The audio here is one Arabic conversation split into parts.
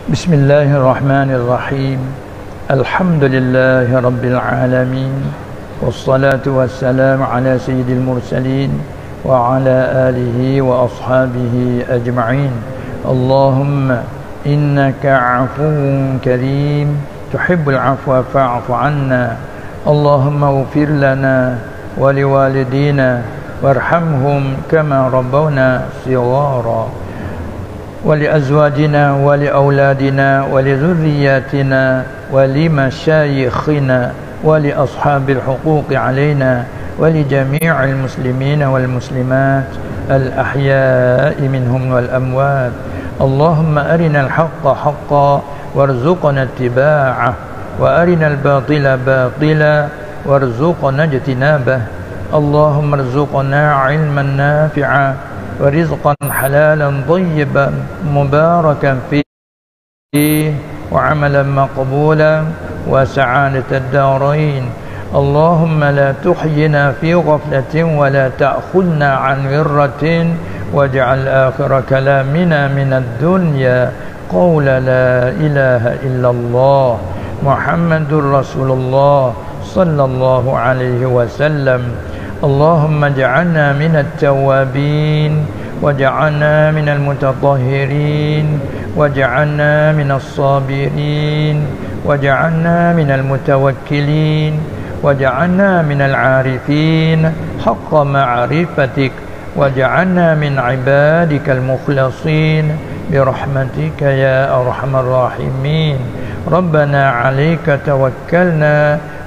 بسم الله الرحمن الرحيم. الحمد لله رب العالمين، والصلاة والسلام على سيد المرسلين وعلى آله وأصحابه أجمعين. اللهم إنك عفو كريم تحب العفو فاعف عنا. اللهم اغفر لنا ولوالدينا وارحمهم كما ربونا صغارا، ولأزواجنا ولأولادنا ولذرياتنا ولمشايخنا ولأصحاب الحقوق علينا ولجميع المسلمين والمسلمات الأحياء منهم والأموات. اللهم أرنا الحق حقا وارزقنا اتباعه، وأرنا الباطل باطلا وارزقنا اجتنابه. اللهم ارزقنا علما نافعا ورزقا حلالا طيبا مباركا فيه وعملا مقبولا وسعادة الدارين. اللهم لا تحينا في غفلة ولا تأخذنا عن غرة، واجعل آخر كلامنا من الدنيا قول لا إله إلا الله محمد رسول الله صلى الله عليه وسلم. اللهم اجعلنا من التوابين، واجعلنا من المتطهرين، واجعلنا من الصابرين، واجعلنا من المتوكلين، واجعلنا من العارفين حق معرفتك، واجعلنا من عبادك المخلصين برحمتك يا أرحم الراحمين. ربنا عليك توكلنا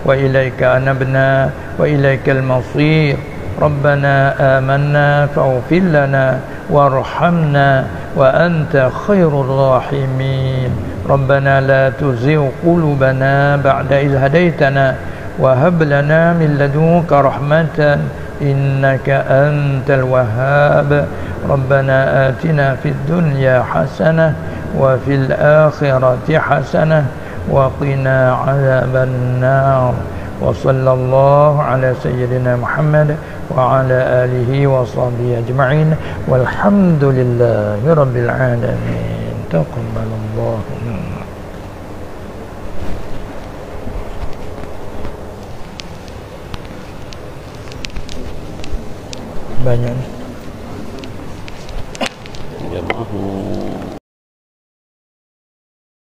وإليك أنبنا وإليك المصير. ربنا آمنا فاغفر لنا وارحمنا وأنت خير الراحمين. ربنا لا تزغ قلوبنا بعد إذ هديتنا وهب لنا من لدنك رحمة إنك أنت الوهاب. ربنا آتنا في الدنيا حسنة وفي الآخرة حسنة وقنا عذاب النار. وصلى الله على سيدنا محمد وعلى آله وصحبه أجمعين، والحمد لله رب العالمين. تقبل الله منا. Banyak